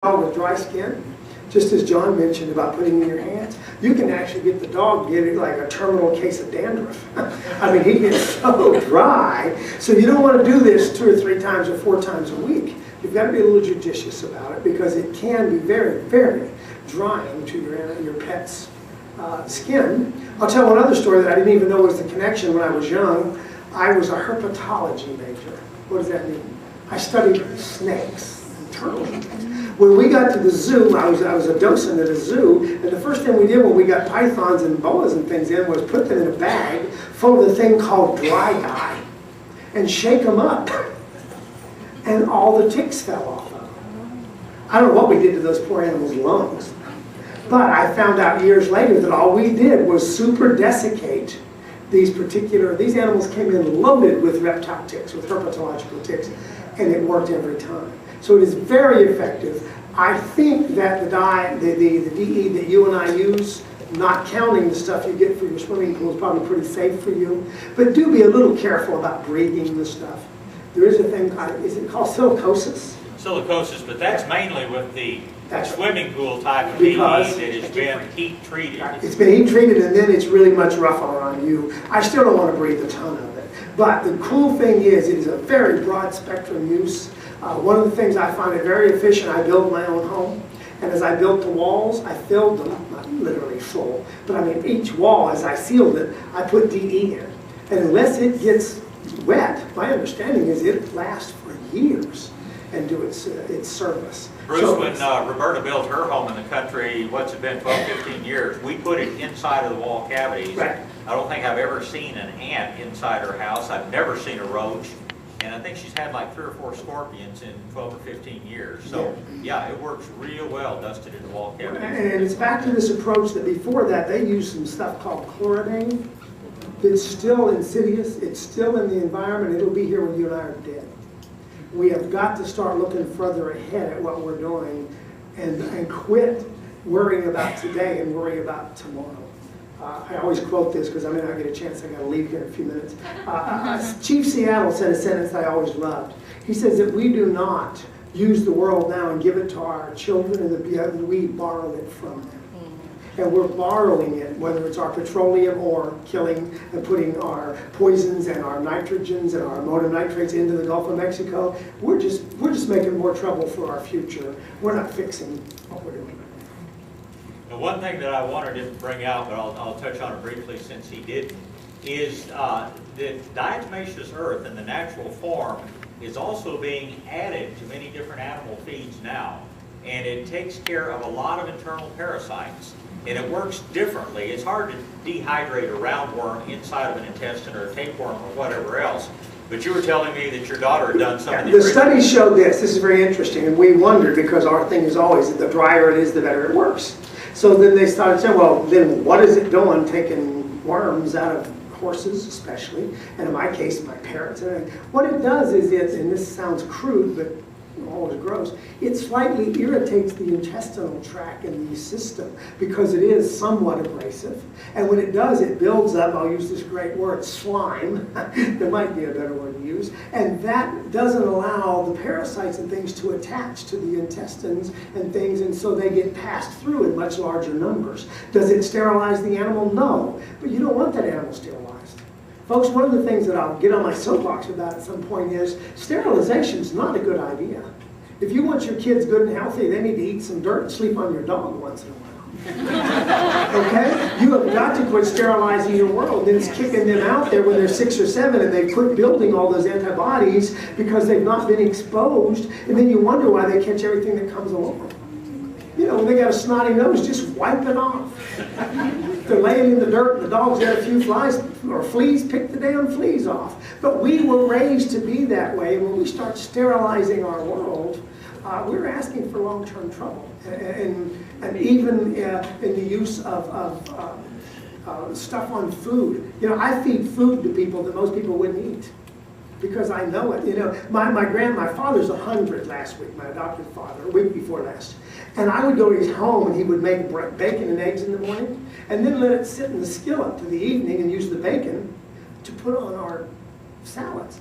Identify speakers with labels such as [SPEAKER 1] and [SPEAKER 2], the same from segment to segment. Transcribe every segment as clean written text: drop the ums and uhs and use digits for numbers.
[SPEAKER 1] dog with dry skin, just as John mentioned about putting it in your hands, you can actually get the dog getting like a terminal case of dandruff. I mean, he gets so dry. So you don't want to do this 2 or 3 times or 4 times a week. You've got to be a little judicious about it because it can be very, very drying to your pet's skin. I'll tell one other story that I didn't even know was the connection when I was young. I was a herpetology major. What does that mean? I studied snakes and turtles. When we got to the zoo, I was a docent at a zoo, and the first thing we did when we got pythons and boas and things in was put them in a bag full of the thing called dry dye and shake them up. And all the ticks fell off of them. I don't know what we did to those poor animals' lungs. But I found out years later that all we did was super desiccate these animals came in loaded with reptile ticks, with herpetological ticks, and it worked every time. So it is very effective. I think that the DE that you and I use, not counting the stuff you get for your swimming pool, is probably pretty safe for you. But do be a little careful about breathing the stuff. There is a thing, is it called silicosis?
[SPEAKER 2] Silicosis, but that's mainly with the swimming pool type of DE that has been heat treated.
[SPEAKER 1] It's been heat treated and then it's really much rougher on you. I still don't want to breathe a ton of it. But the cool thing is it is a very broad spectrum use. One of the things I find it very efficient, I build my own home. And as I built the walls, I filled them, not literally full, but I mean each wall, as I sealed it, I put DE in. And unless it gets wet, my understanding is it lasts for years and do its service.
[SPEAKER 2] Bruce, so, when Roberta built her home in the country, what's it been, 12, 15 years, we put it inside of the wall cavities.
[SPEAKER 1] Right.
[SPEAKER 2] I don't think I've ever seen an ant inside her house. I've never seen a roach. And I think she's had like 3 or 4 scorpions in 12 or 15 years. So yeah, it works real well dusted in the wall cavities.
[SPEAKER 1] And it's back to this approach that before that they used some stuff called chloridane. It's still insidious. It's still in the environment. It'll be here when you and I are dead. We have got to start looking further ahead at what we're doing and quit worrying about today and worry about tomorrow. I always quote this because I may not get a chance. I got to leave here in a few minutes. Chief Seattle said a sentence I always loved. He says that we do not use the world now and give it to our children, and that we borrow it from them. And we're borrowing it, whether it's our petroleum or killing and putting our poisons and our nitrogens and our ammonium nitrates into the Gulf of Mexico. We're just making more trouble for our future. We're not fixing what we're doing.
[SPEAKER 2] The one thing that I wanted to bring out, but I'll touch on it briefly since he didn't, is that diatomaceous earth in the natural form is also being added to many different animal feeds now. And it takes care of a lot of internal parasites. And it works differently. It's hard to dehydrate a roundworm inside of an intestine or a tapeworm or whatever else. But you were telling me that your daughter had done some of
[SPEAKER 1] the studies showed this. This is very interesting. And we wondered because our thing is always that the drier it is, the better it works. So then they started saying, well, then what is it doing taking worms out of horses especially, and in my case, my parrots. And what it does is and this sounds crude, but always gross, it slightly irritates the intestinal tract and the system because it is somewhat abrasive. And when it does, it builds up, I'll use this great word, slime. There might be a better word to use. And that doesn't allow the parasites and things to attach to the intestines and things, and so they get passed through in much larger numbers. Does it sterilize the animal? No. But you don't want that animal sterilized. Folks, one of the things that I'll get on my soapbox about at some point is sterilization is not a good idea. If you want your kids good and healthy, they need to eat some dirt and sleep on your dog once in a while. Okay? You have got to quit sterilizing your world. Then it's kicking them out there when they're 6 or 7 and they quit building all those antibodies because they've not been exposed. And then you wonder why they catch everything that comes along. You know, when they got a snotty nose, just wipe it off. They're laying in the dirt and the dog's got a few flies or fleas, pick the damn fleas off. But we were raised to be that way. When we start sterilizing our world, we're asking for long-term trouble. And even in the use of stuff on food. You know, I feed food to people that most people wouldn't eat. Because I know it. You know, my father's 100 last week, my adopted father, a week before last. And I would go to his home and he would make bacon and eggs in the morning and then let it sit in the skillet to the evening and use the bacon to put on our salads.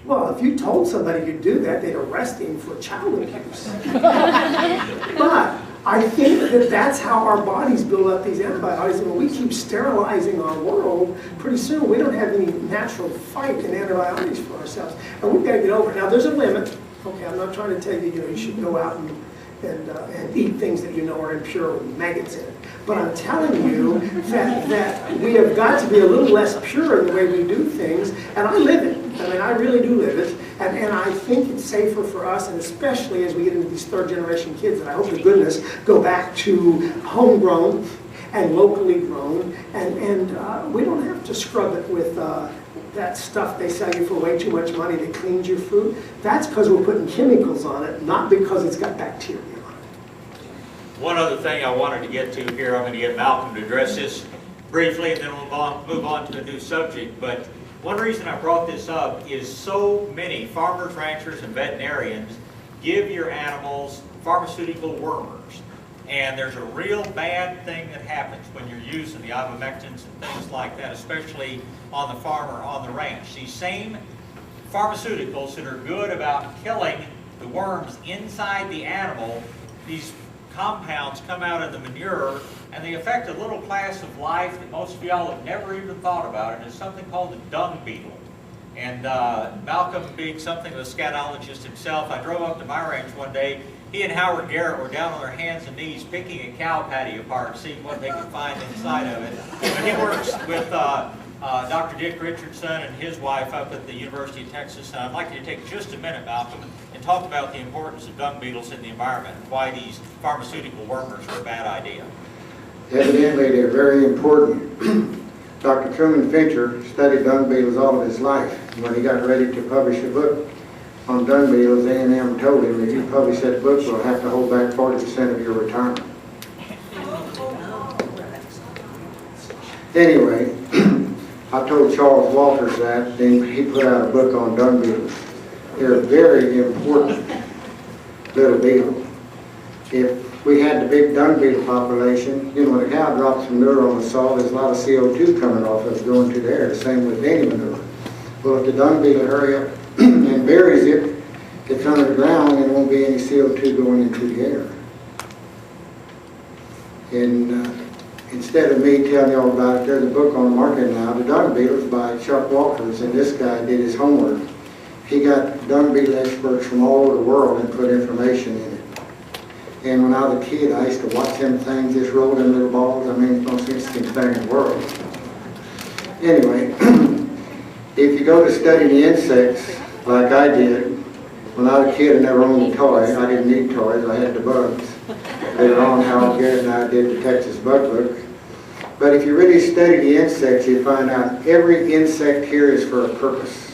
[SPEAKER 1] Well, if you told somebody you'd do that, they'd arrest him for child abuse. But I think that that's how our bodies build up these antibiotics. And when we keep sterilizing our world, pretty soon we don't have any natural fight in antibiotics for ourselves. And we've got to get over it. Now, there's a limit. Okay, I'm not trying to tell you, you should go out and eat things that you know are impure with maggots in it. But I'm telling you that we have got to be a little less pure in the way we do things, and I live it. I mean, I really do live it, and I think it's safer for us, and especially as we get into these third-generation kids, and I hope to goodness go back to homegrown and locally grown, and we don't have to scrub it with that stuff they sell you for way too much money that cleans your food. That's because we're putting chemicals on it, not because it's got bacteria on it.
[SPEAKER 2] One other thing I wanted to get to here, I'm going to get Malcolm to address this briefly, and then we'll move on to a new subject. But one reason I brought this up is so many farmers, ranchers, and veterinarians give your animals pharmaceutical wormers. And there's a real bad thing that happens when you're using the ivermectins and things like that, especially on the farm or on the ranch. These same pharmaceuticals that are good about killing the worms inside the animal, these compounds come out in the manure and they affect a little class of life that most of y'all have never even thought about, and it's something called the dung beetle. And Malcolm, being something of a scanologist himself, I drove up to my ranch one day. He and Howard Garrett were down on their hands and knees picking a cow patty apart, seeing what they could find inside of it. But he works with Dr. Dick Richardson and his wife up at the University of Texas. And I'd like you to take just a minute, Malcolm, and talk about the importance of dung beetles in the environment and why these pharmaceutical wormers are a bad idea.
[SPEAKER 3] Evidently, they're very important. Dr. Truman Fincher studied dung beetles all of his life. When he got ready to publish a book on dung beetles, A&M told him, if you publish that book, we'll have to hold back 40% of your retirement. Anyway, I told Charles Walters that, then he put out a book on dung beetles. They're a very important little beetle. If we had the big dung beetle population, when a cow drops manure on the soil, there's a lot of CO2 coming off of it going to the air, the same with any manure. Well, if the dung beetle hurry up and buries it, it's under the ground and there won't be any CO2 going into the air. And instead of me telling you all about it, there's a book on the market now, The Dung Beetles by Chuck Walters, and this guy did his homework. He got dung beetle experts from all over the world and put information in it. And when I was a kid, I used to watch them things just roll in little balls. I mean, it's the most interesting thing in the world. Anyway, if you go to study the insects, like I did, when I was a kid, I never owned a toy. I didn't need toys, I had the bugs. Later on, Howard Garrett and I did the Texas Bug Book. But if you really study the insects, you find out every insect here is for a purpose.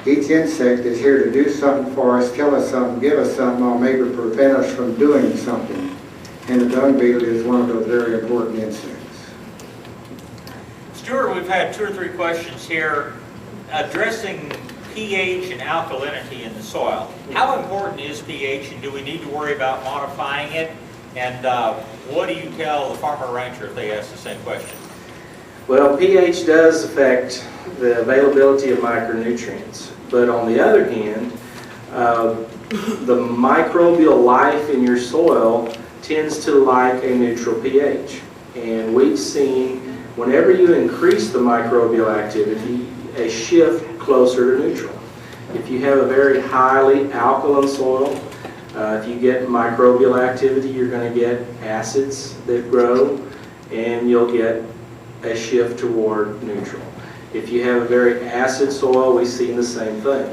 [SPEAKER 3] Each insect is here to do something for us, tell us something, give us something, or maybe prevent us from doing something. And the dung beetle is one of those very important insects.
[SPEAKER 2] Stuart, we've had 2 or 3 questions here addressing pH and alkalinity in the soil. How important is pH, and do we need to worry about modifying it? And what do you tell the farmer rancher if they ask the same question?
[SPEAKER 4] Well, pH does affect the availability of micronutrients. But on the other hand, the microbial life in your soil tends to like a neutral pH. And we've seen whenever you increase the microbial activity, a shift closer to neutral. If you have a very highly alkaline soil, if you get microbial activity, you're going to get acids that grow, and you'll get a shift toward neutral. If you have a very acid soil, we see the same thing.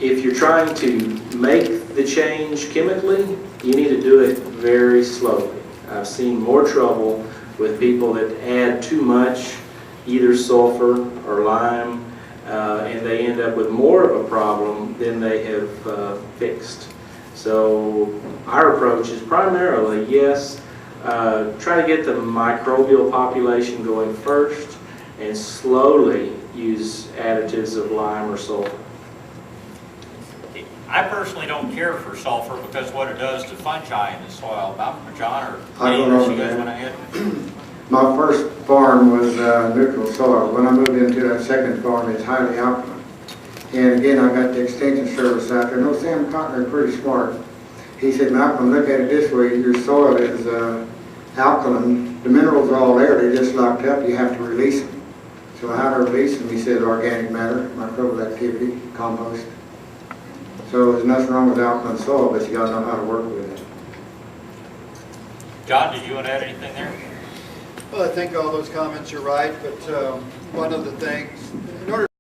[SPEAKER 4] If you're trying to make the change chemically, you need to do it very slowly. I've seen more trouble with people that add too much, either sulfur or lime, and they end up with more of a problem than they have fixed. So our approach is primarily, yes, try to get the microbial population going first, and slowly use additives of lime or sulfur.
[SPEAKER 2] I personally don't care for sulfur because what it does to fungi in the soil. Malcolm or John or
[SPEAKER 3] I don't
[SPEAKER 2] Dave,
[SPEAKER 3] know
[SPEAKER 2] you guys want to
[SPEAKER 3] that.
[SPEAKER 2] add?
[SPEAKER 3] My first farm was neutral soil. When I moved into that second farm, it's highly alkaline. And again, I got the extension service out there. No, Sam Cotner, pretty smart. He said, Malcolm, look at it this way. Your soil is alkaline. The minerals are all there. They're just locked up. You have to release them. So how to release them? He said organic matter, microbial activity, compost. So there's nothing wrong with alkaline soil, but you got to know how to work with it.
[SPEAKER 2] John, did you want to add anything there?
[SPEAKER 5] Well, I think all those comments are right, but one of the things, in order